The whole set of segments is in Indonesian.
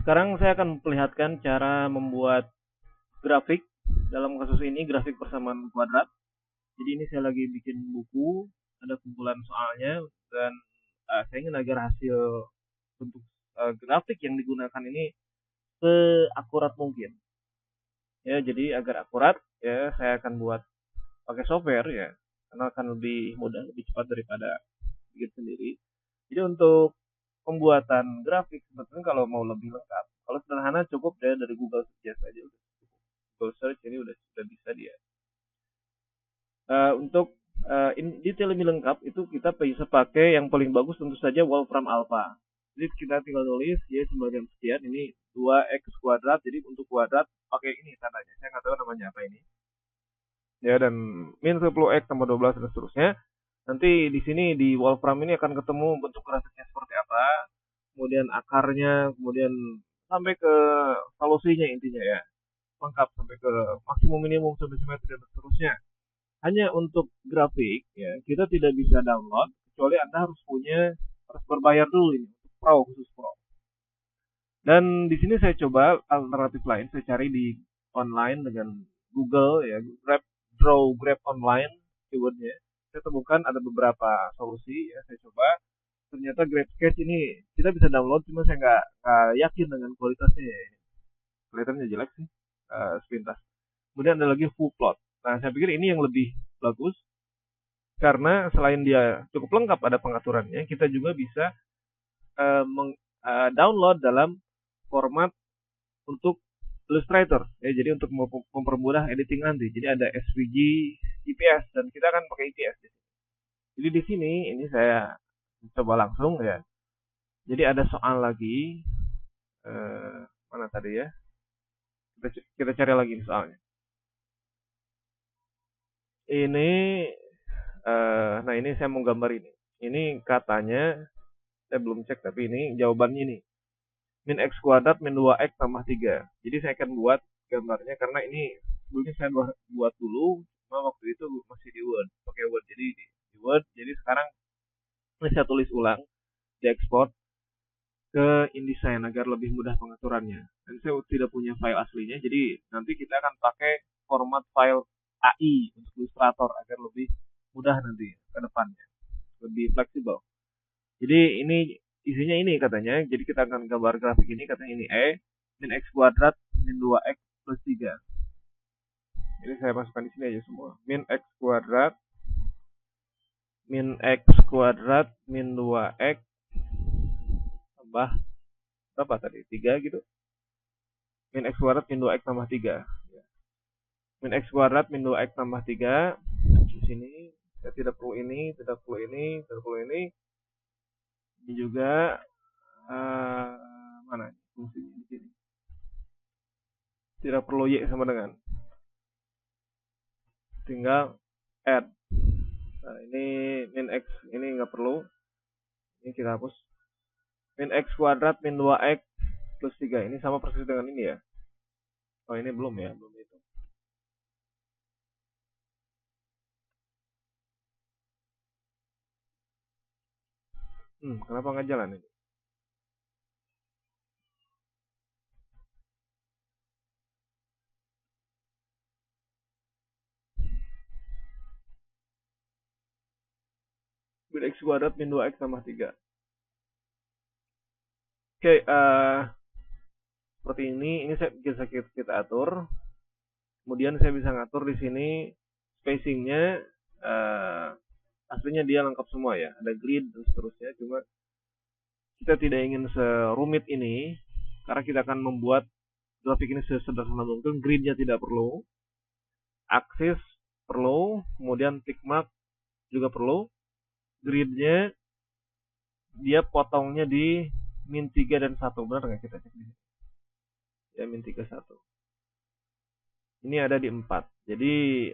Sekarang saya akan memperlihatkan cara membuat grafik. Dalam kasus ini grafik persamaan kuadrat. Jadi ini saya lagi bikin buku, ada kumpulan soalnya, dan saya ingin agar hasil bentuk grafik yang digunakan ini seakurat mungkin. Ya, jadi agar akurat, ya saya akan buat pakai software ya, karena akan lebih mudah, lebih cepat daripada bikin sendiri. Jadi untuk pembuatan grafik sebetulnya kalau mau lebih lengkap, kalau sederhana cukup ya dari Google saja udah. Google Search ini udah bisa dia. Untuk detail lebih lengkap itu kita bisa pakai yang paling bagus tentu saja Wolfram Alpha. Jadi kita tinggal tulis y sebagian sekian ini 2x kuadrat. Jadi untuk kuadrat pakai ini tandanya. Saya nggak tahu namanya apa ini. Ya, dan min 10x tambah 12 dan seterusnya. Nanti di sini di Wolfram ini akan ketemu bentuk grafiknya seperti apa, kemudian akarnya, kemudian sampai ke solusinya intinya ya. Lengkap sampai ke maksimum minimum sampai simetri dan seterusnya. Hanya untuk grafik ya, kita tidak bisa download kecuali Anda harus berbayar dulu ini untuk Pro, khusus Pro. Dan di sini saya coba alternatif lain, saya cari di online dengan Google ya, Grab online keywordnya. Saya temukan ada beberapa solusi ya, saya coba. Ternyata Grab Sketch ini kita bisa download, cuma saya nggak yakin dengan kualitasnya ya. Kelihatannya jelek sih, sepintas. Kemudian ada lagi Full Plot. Nah, saya pikir ini yang lebih bagus karena selain dia cukup lengkap ada pengaturannya, kita juga bisa download dalam format untuk Illustrator ya, jadi untuk mempermudah editing nanti. Jadi ada SVG, IPS, dan kita akan pakai IPS. Jadi di sini ini saya coba langsung ya. Jadi ada soal lagi, mana tadi ya? Kita cari lagi soalnya. Ini nah ini saya mau gambar ini. Ini katanya saya belum cek tapi ini jawabannya ini. Min x kuadrat min 2x tambah 3. Jadi saya akan buat gambarnya karena ini sebelumnya saya buat dulu, cuma waktu itu masih di Word, pakai Word. Jadi di Word, jadi sekarang ini saya tulis ulang, diekspor ke InDesign agar lebih mudah pengaturannya. Dan saya tidak punya file aslinya, jadi nanti kita akan pakai format file AI untuk Illustrator agar lebih mudah nanti ke depannya, lebih fleksibel. Jadi ini isinya ini katanya. Jadi kita akan gambar grafik ini katanya ini min x kuadrat min 2x plus 3. Jadi saya masukkan di sini aja semua. Min x kuadrat min 2x tambah berapa tadi? 3 gitu. Min x kuadrat min 2x tambah 3. Min x kuadrat min 2x tambah 3. Di sini saya tidak perlu ini, tidak perlu ini, tidak perlu ini. Ini juga mana fungsinya di sini? Tidak perlu y sama dengan, tinggal add. Nah, ini min x ini nggak perlu, ini kita hapus. Min x kuadrat min 2x plus 3 ini sama persis dengan ini ya. Oh ini belum ya, belum itu. Kenapa nggak jalan ini? Min x kuadrat min 2x tambah 3. Oke, seperti ini saya bisa kita atur. Kemudian saya bisa ngatur di sini spacingnya. Aslinya dia lengkap semua ya, ada grid dan seterusnya. Cuma kita tidak ingin serumit ini karena kita akan membuat grafik ini sesederhana mungkin. Gridnya tidak perlu, aksis perlu, kemudian tick mark juga perlu. Gridnya dia potongnya di min 3 dan 1. Benar nggak kita cek di sini? Ya, min 3, 1. Ini ada di 4. Jadi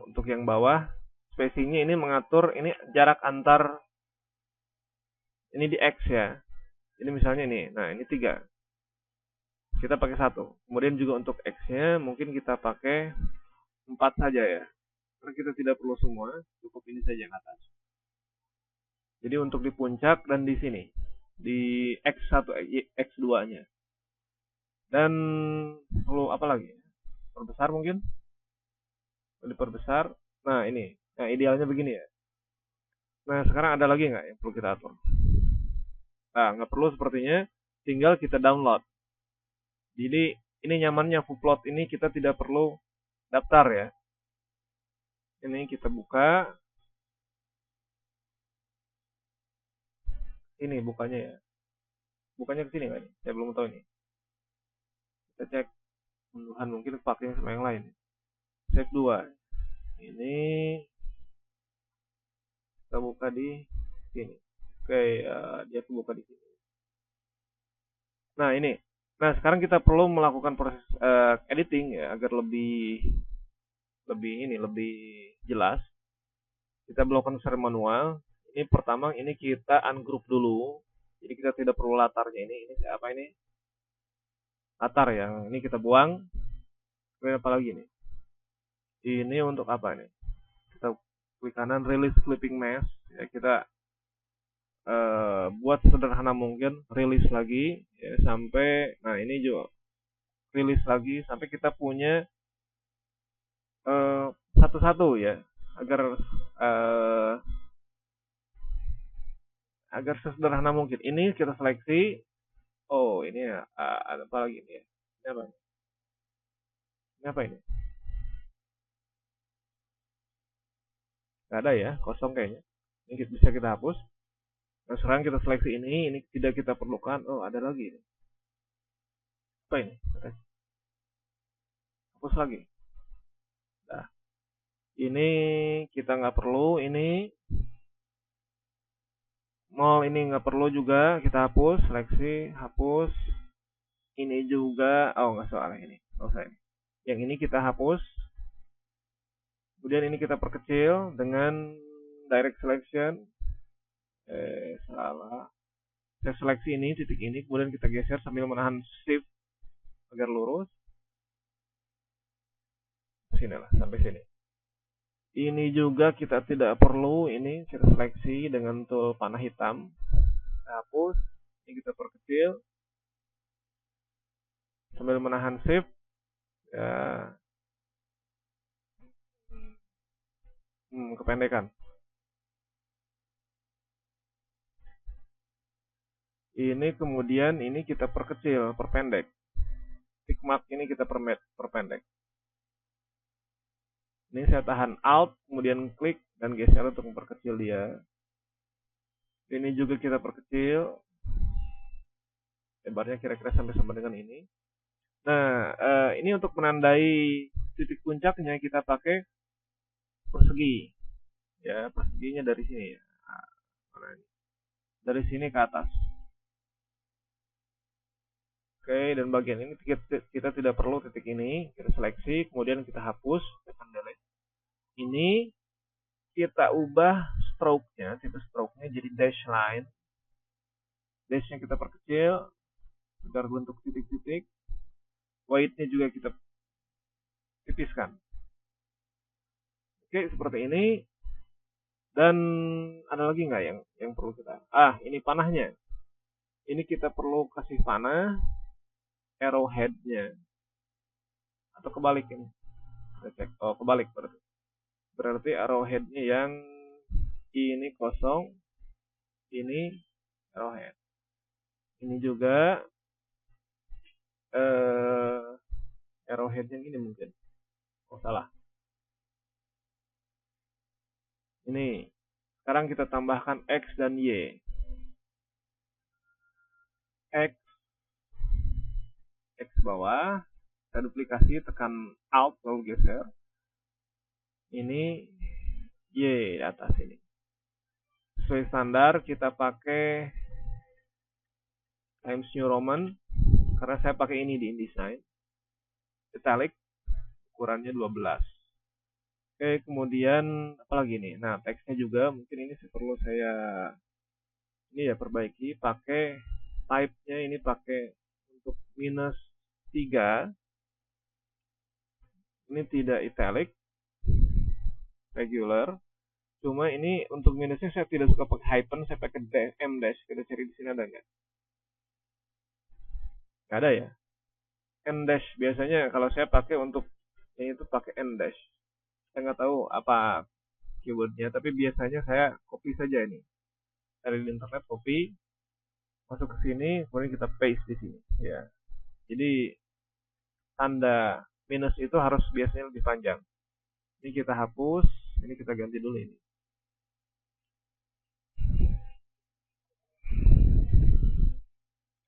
untuk yang bawah spacingnya ini mengatur ini jarak antar, ini di X ya. Ini misalnya ini. Nah, ini 3. Kita pakai 1. Kemudian juga untuk X-nya mungkin kita pakai 4 saja ya. Karena kita tidak perlu semua, cukup ini saja yang atas. Jadi untuk di puncak dan di sini, di X1, X2-nya. Dan perlu apa lagi? Perbesar mungkin, diperbesar. Nah ini, nah idealnya begini ya. Nah sekarang ada lagi nggak yang perlu kita atur? Nah nggak perlu sepertinya, tinggal kita download. Jadi ini nyamannya Fuplot ini kita tidak perlu daftar ya. Ini kita buka, ini bukanya ya. Bukanya ke sini nggak nih? Saya belum tahu ini. Kita cek unduhan mungkin pakai sama yang lain. Save 2. Ini kita buka di sini. Oke, dia kebuka di sini. Nah, ini. Nah, sekarang kita perlu melakukan proses editing ya agar lebih lebih ini lebih jelas. Kita melakukan secara manual. Ini pertama ini kita ungroup dulu. Jadi kita tidak perlu latarnya ini apa ini? Latar yang ini kita buang. Kemudian apa lagi nih? Ini untuk apa nih? Kita klik kanan release clipping mesh ya, kita buat sederhana mungkin rilis lagi ya, sampai nah ini juga rilis lagi sampai kita punya satu-satu ya agar uh, agar sesederhana mungkin. Ini kita seleksi. Oh ini ya, ada apa lagi ini ya? Ini apa? Ini apa ini? Gak ada ya, kosong kayaknya. Ini bisa kita hapus. Nah, sekarang kita seleksi ini tidak kita perlukan. Oh ada lagi ini. Apa ini? Hapus lagi. Nah, ini kita nggak perlu. Ini mall ini nggak perlu juga, kita hapus. Seleksi, hapus. Ini juga, oh nggak soalnya ini, nggak usah ini. Yang ini kita hapus. Kemudian ini kita perkecil dengan direct selection. Salah. Saya seleksi ini, titik ini, kemudian kita geser sambil menahan shift agar lurus. Sini lah, sampai sini. Ini juga kita tidak perlu, ini kita seleksi dengan tool panah hitam. Kita hapus, ini kita perkecil sambil menahan shift. Ya. Kependekan. Ini kemudian ini kita perkecil, perpendek. Tick mark ini kita perpendek. Ini saya tahan Alt, kemudian klik dan geser untuk memperkecil dia. Ini juga kita perkecil. Lebarnya kira-kira sampai sama dengan ini. Nah, ini untuk menandai titik puncaknya kita pakai persegi. Ya, perseginya dari sini ya. Dari sini ke atas. Oke, dan bagian ini kita tidak perlu titik ini. Kita seleksi, kemudian kita hapus. Ini kita ubah stroke-nya, tipe stroke-nya jadi dash line. Dash-nya kita perkecil agar bentuk titik-titik. White-nya juga kita tipiskan. Oke, seperti ini. Dan ada lagi nggak yang perlu kita? Ini panahnya. Ini kita perlu kasih panah arrowhead-nya. Atau kebalik ini. Kita cek. Oh, kebalik berarti. Berarti arrowhead-nya yang ini kosong, ini arrowhead. Ini juga arrowhead yang ini mungkin. Oh salah. Ini. Sekarang kita tambahkan X dan Y. X bawah. Kita duplikasi, tekan Alt lalu geser. Ini Y di atas ini. Sesuai standar kita pakai Times New Roman karena saya pakai ini di InDesign. Italic ukurannya 12. Oke, kemudian apa lagi nih? Nah, teksnya juga mungkin ini perlu saya ini ya perbaiki, pakai type-nya ini pakai untuk -3. Ini tidak italic, regular. Cuma ini untuk minusnya saya tidak suka pakai hyphen, saya pakai M dash. Kita cari di sini ada nggak? Nggak ada ya. N dash biasanya kalau saya pakai untuk ini tuh pakai N dash. Saya nggak tahu apa keywordnya, tapi biasanya saya copy saja ini dari internet, copy masuk ke sini, kemudian kita paste di sini. Ya, jadi tanda minus itu harus biasanya lebih panjang. Ini kita hapus, ini kita ganti dulu ini.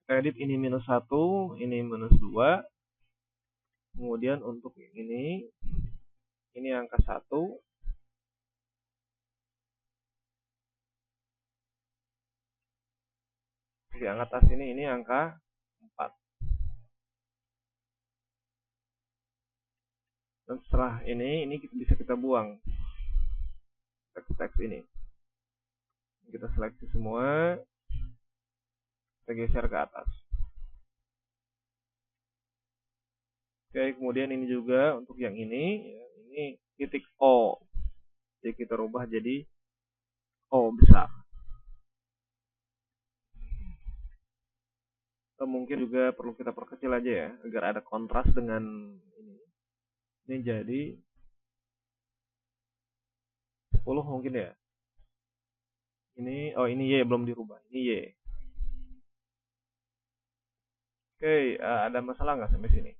Kita edit ini -1, ini -2. Kemudian untuk ini angka 1. Di atas ini angka 4. Dan setelah ini bisa kita buang teks-teks ini. Kita seleksi semua, kita geser ke atas. Oke, kemudian ini juga untuk yang ini titik O. Jadi kita rubah jadi O besar. Atau mungkin juga perlu kita perkecil aja ya, agar ada kontras dengan ini. Ini jadi 10 mungkin ya. Ini Y belum dirubah. Ini Y. Oke, ada masalah nggak sampai sini?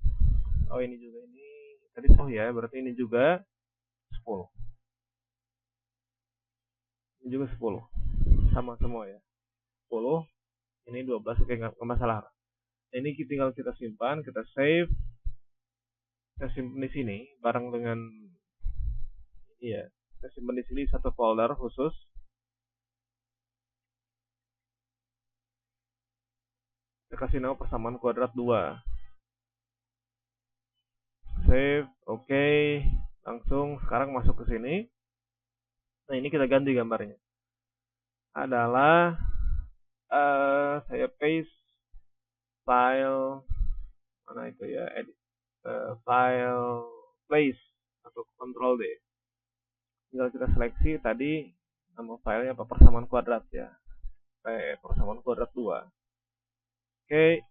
Oh, ini juga ini tadi 10 ya, berarti ini juga 10. Ini juga 10. Sama semua ya. 10, ini 12, oke nggak masalah. Ini tinggal kita simpan, kita save. Kita simpan di sini bareng dengan ya. Kita simpan di sini satu folder khusus. Kita kasih nama persamaan kuadrat 2. Save, oke. Langsung sekarang masuk ke sini. Nah, ini kita ganti gambarnya. Adalah saya paste file mana itu ya, edit file place atau Ctrl D. Tinggal kita seleksi tadi nama filenya apa, persamaan kuadrat ya. Persamaan kuadrat 2. Oke.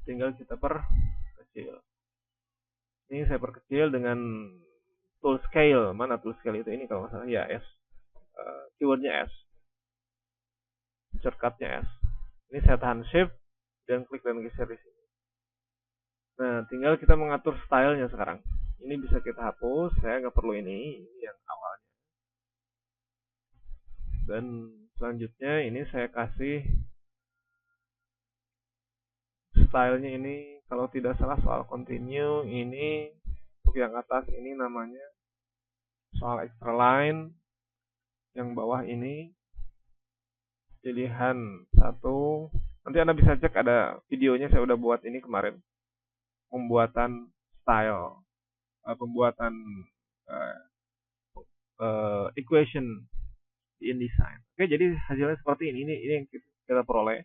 Tinggal kita perkecil. Ini saya perkecil dengan tool scale. Mana tool scale itu? Ini kalau nggak salah ya S. Keywordnya S. Shortcutnya S. Ini saya tahan shift dan klik dan geser di sini. Nah, tinggal kita mengatur stylenya sekarang. Ini bisa kita hapus. Saya nggak perlu ini yang awalnya. Dan selanjutnya ini saya kasih stylenya ini kalau tidak salah soal continue. Ini untuk yang atas ini namanya soal extra line. Yang bawah ini pilihan 1. Nanti Anda bisa cek, ada videonya saya udah buat ini kemarin. Pembuatan style, pembuatan equation di InDesign. Oke, jadi hasilnya seperti ini. Ini yang kita peroleh.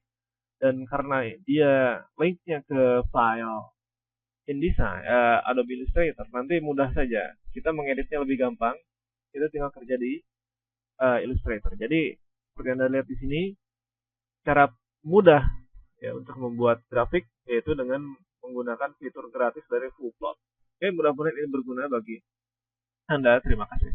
Dan karena dia linknya ke file InDesign, Adobe Illustrator, nanti mudah saja kita mengeditnya lebih gampang. Kita tinggal kerja di Illustrator. Jadi seperti Anda lihat di sini, cara mudah ya untuk membuat grafik yaitu dengan menggunakan fitur gratis dari Fullplot. Oke, mudah-mudahan ini berguna bagi Anda. Terima kasih.